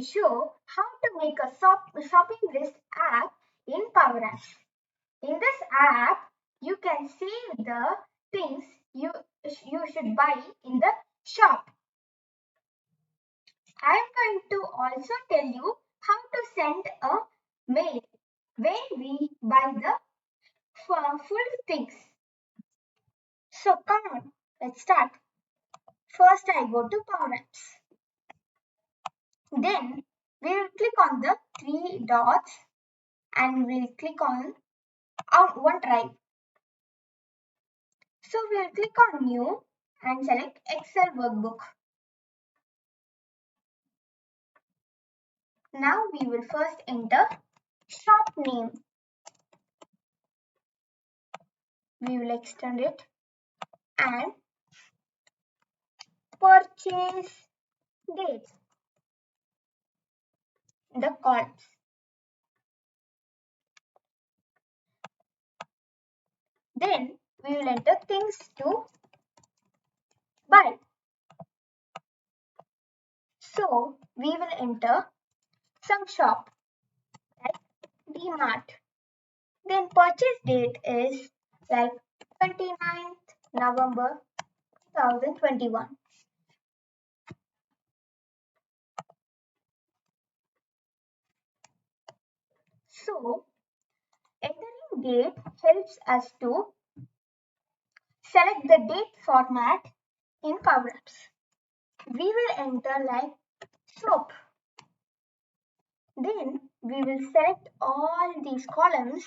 show how to make a shopping list app in PowerApps. In this app, you can save the things you should buy in the shop. I am going to also tell you how to send a mail when we buy the full things. So come on, let's start. First I go to PowerApps. Then we will click on the three dots and we'll click on OneDrive. So we'll click on New and select Excel Workbook. Now we will first enter shop name. We will extend it and purchase date. The columns. Then we will enter things to buy. So we will enter some shop like DMart. Then purchase date is like 29th November 2021. So entering date helps us to select the date format in PowerApps. We will enter like soap. Then we will select all these columns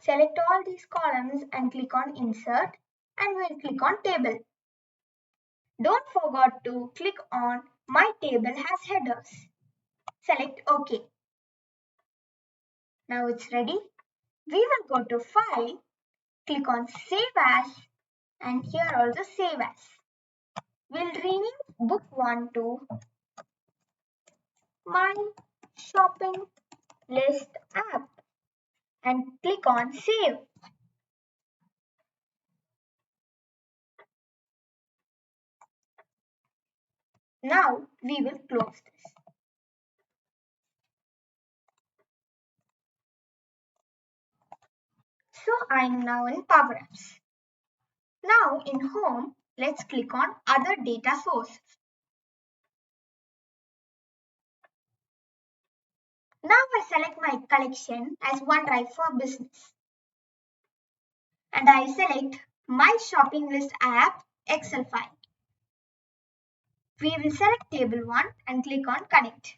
select all these columns and click on insert and we'll click on table. Don't forget to click on my table has headers. Select OK. Now it's ready. We will go to file, click on save as and here also save as. We'll rename book 1 to my shopping list app and click on save. Now we will close this. So I am now in PowerApps. Now in home, let's click on other data sources. Now I select my collection as OneDrive for Business. And I select my shopping list app Excel file. We will select table 1 and click on connect.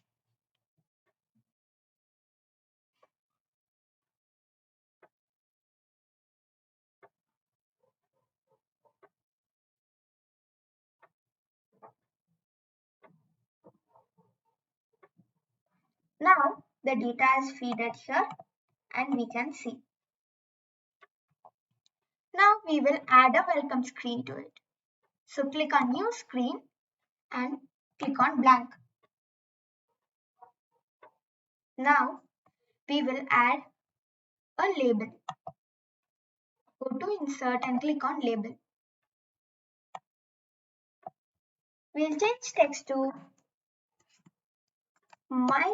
Now the data is fed here and we can see. Now we will add a welcome screen to it. So click on new screen and click on blank. Now we will add a label. Go to insert and click on label. We'll change text to my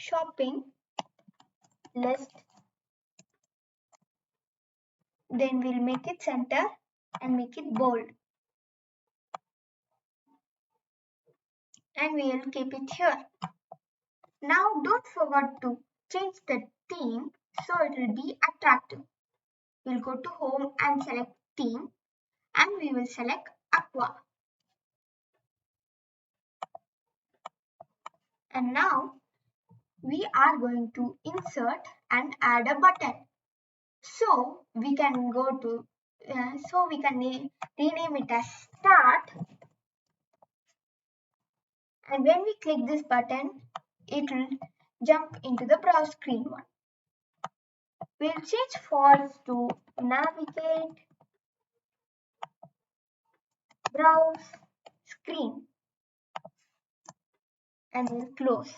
shopping list. Then we'll make it center and make it bold. And we will keep it here. Now don't forget to change the theme so it will be attractive. We'll go to home and select theme and we will select aqua. And now we are going to insert and add a button. So we can go to rename it as start. And when we click this button, it will jump into the browse screen one. We'll change fonts to navigate, browse, screen, and we'll close.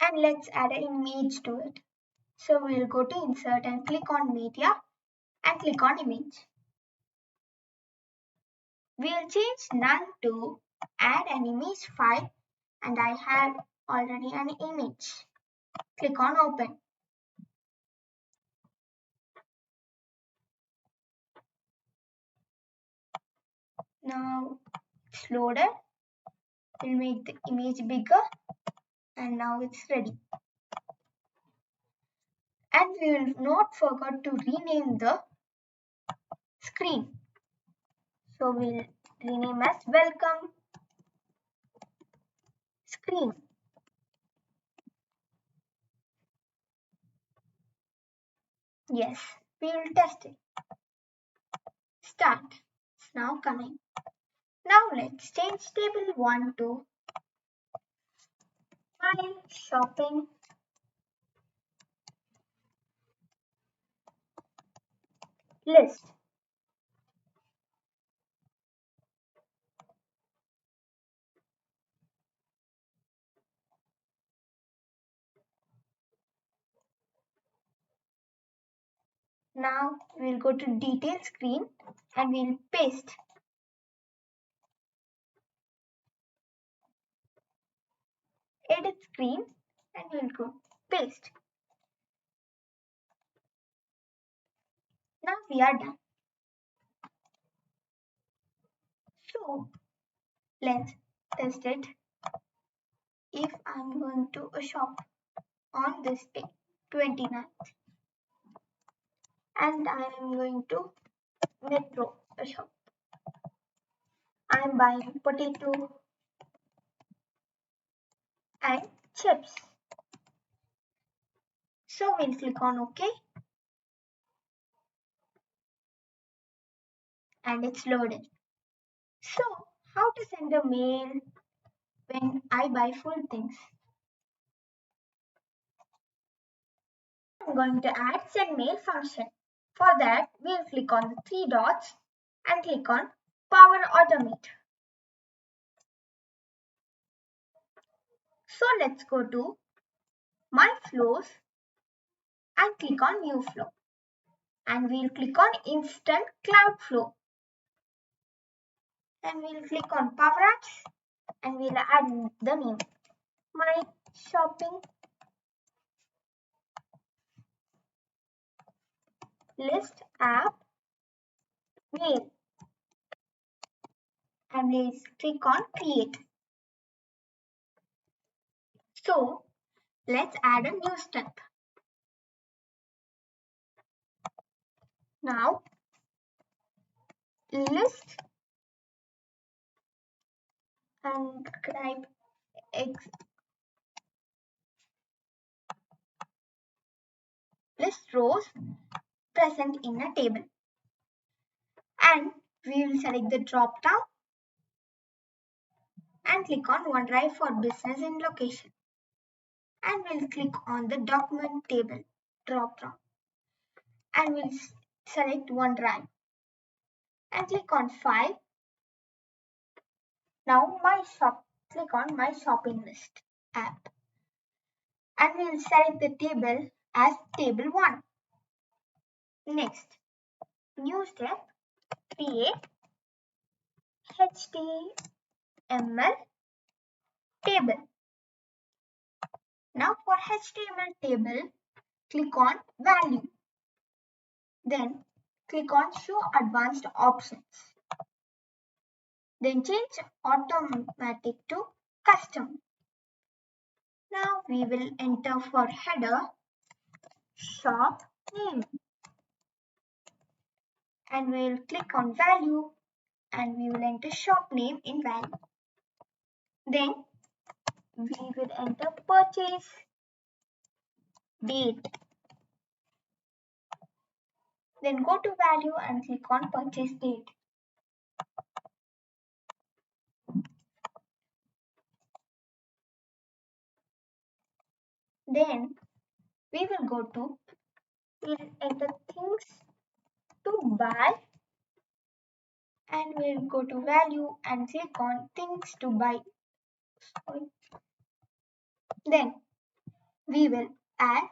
And let's add an image to it. So we'll go to insert and click on media and click on image. We'll change none to add an image file, and I have already an image. Click on open. Now it's loaded. We'll make the image bigger, and now it's ready. And we will not forget to rename the screen. So we'll rename as welcome screen. Yes, we will test it. Start. It's now coming. Now let's change table 1 to my shopping list. Now we'll go to detail screen and we'll paste. Edit screen and we'll go paste. Now we are done. So let's test it. If I'm going to a shop on this day, 29th, and I'm going to Metro a shop. I'm buying potato and chips. So we'll click on OK and it's loaded. So how to send a mail when I buy full things? I'm going to add send mail function. For that, we'll click on the three dots and click on Power Automate. So let's go to My Flows and click on New Flow. And we'll click on Instant Cloud Flow. And we'll click on PowerApps and we'll add the name. My Shopping List App Mail. And we'll click on Create. So let's add a new step. Now list and type X list rows present in a table. And we will select the drop down and click on OneDrive for business and location. And we'll click on the document table drop down and we'll select OneDrive and click on file. Now click on my shopping list app and we'll select the table as table 1. Next, new step, create HTML table. Now for HTML table, click on value. Then click on show advanced options. Then change automatic to custom. Now we will enter for header shop name. And we will click on value and we will enter shop name in value. Then we will enter purchase date. Then go to value and click on purchase date. Then we will go to, we'll enter things to buy and we'll go to value and click on things to buy. Sorry. Then we will add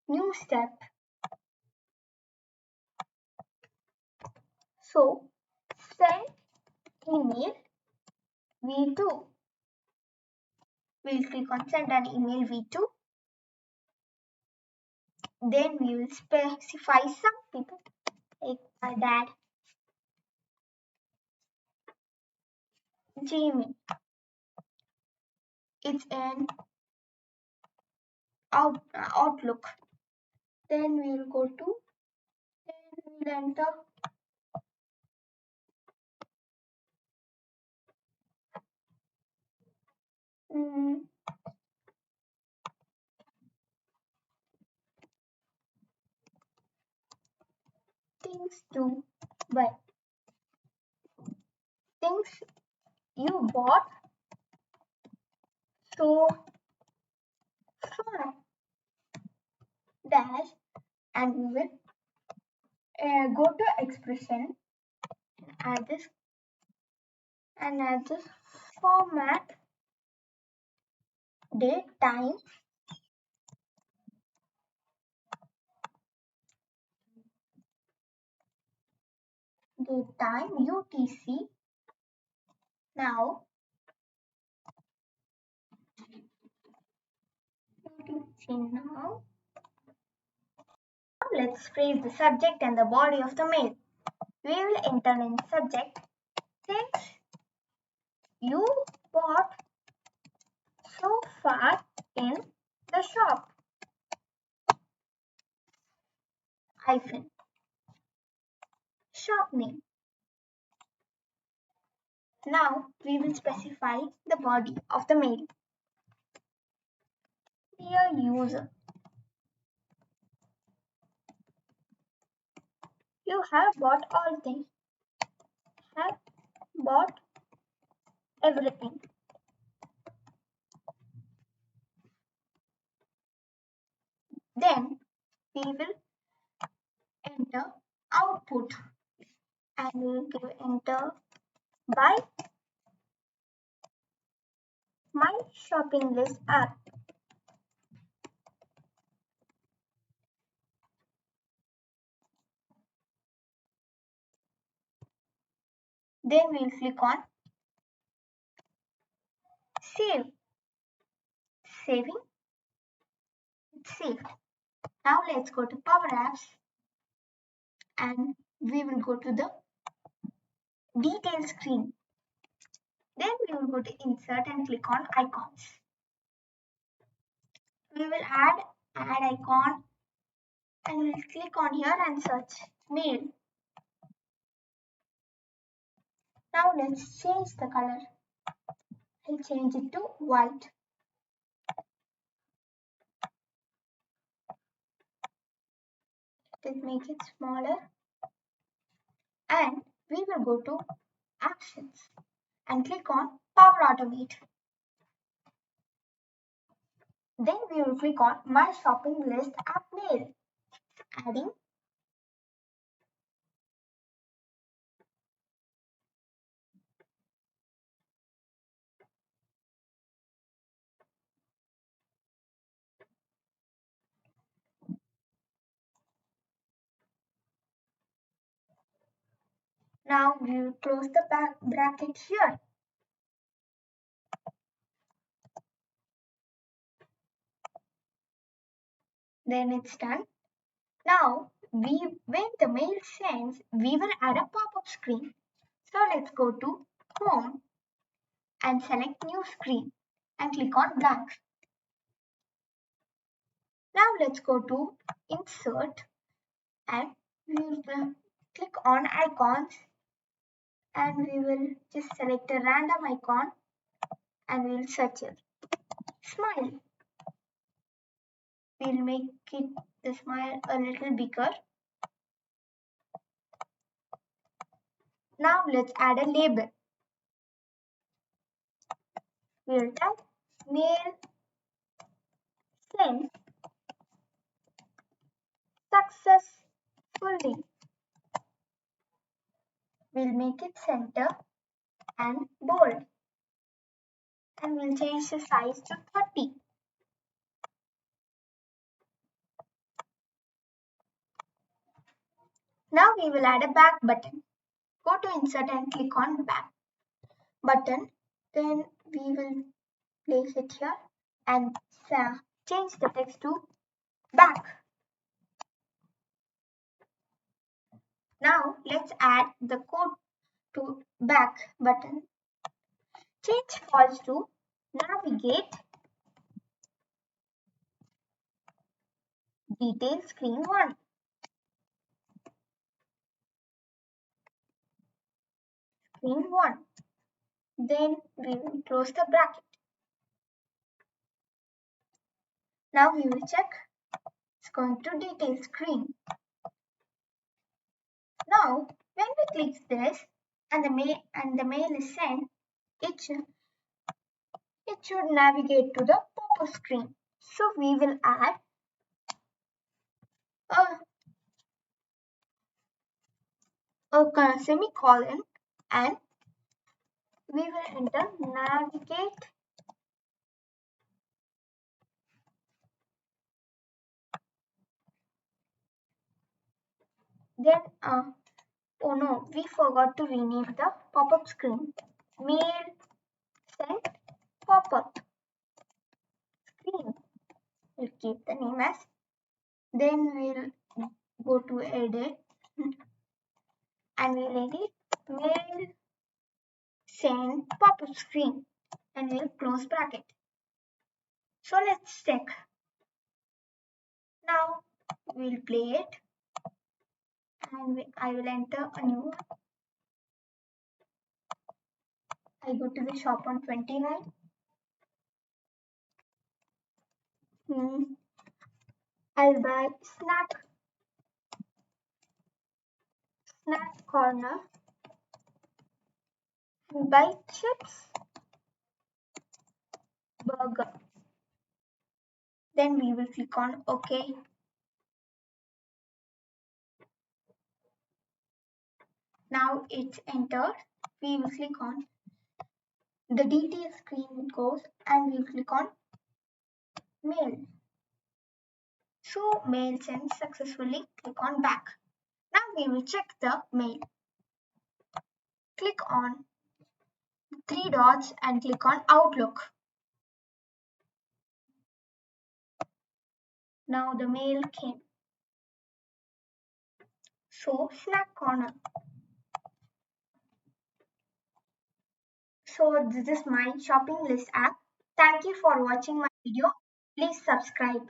new step. So send email V2. We'll click on send an email V2. Then we will specify some people like my dad, Gmail. It's an Outlook. Then we'll go to, then we'll enter mm, things to buy. Things you bought so far. Dash, and we will go to expression, add this and add this format, date, time, UTC. Now now let's phrase the subject and the body of the mail. We will enter in subject things you bought so far in the shop. Hyphen. Shop name. Now we will specify the body of the mail. Dear user, you have bought all things. Have bought everything. Then we will enter output and we will give enter by my shopping list app. Then we will click on save. Saving, it's saved. Now let's go to PowerApps and we will go to the detail screen. Then we will go to insert and click on icons. We will add icon and we'll click on here and search mail. Now let's change the color. I'll change it to white. Let's make it smaller. And we will go to actions and click on Power Automate. Then we will click on My Shopping List App Mail, adding now we will close the bracket here. Then it's done. Now when the mail sends, we will add a pop-up screen. So let's go to Home and select New Screen and click on Blank. Now let's go to Insert and we will click on Icons and we will just select a random icon and we will search it. Smile. We'll make it the smile a little bigger. Now let's add a label. We'll type mail sent successfully. We'll make it center and bold. And we'll change the size to 30. Now we will add a back button. Go to insert and click on back button. Then we will place it here and change the text to back. Now let's add the code to back button. Change false to navigate detail screen 1. Screen 1. Then we will close the bracket. Now we will check. It's going to detail screen. Now when we click this and the mail is sent, it should navigate to the pop-up screen. So we will add a semicolon and we will enter navigate then oh no, we forgot to rename the pop-up screen. Mail sent pop-up screen. We'll keep the name as. Then we'll go to edit and we'll edit mail send pop-up screen and we'll close bracket. So let's check. Now we'll play it and I will enter a new one. I go to the shop on 29. I'll buy snack corner and buy chips burger. Then we will click on OK. Now it's entered. We will click on the detail screen goes and we'll click on mail. So mail sent successfully. Click on back. Now we will check the mail. Click on 3 dots and click on Outlook. Now the mail came. So snack corner. So this is my shopping list app. Thank you for watching my video. Please subscribe.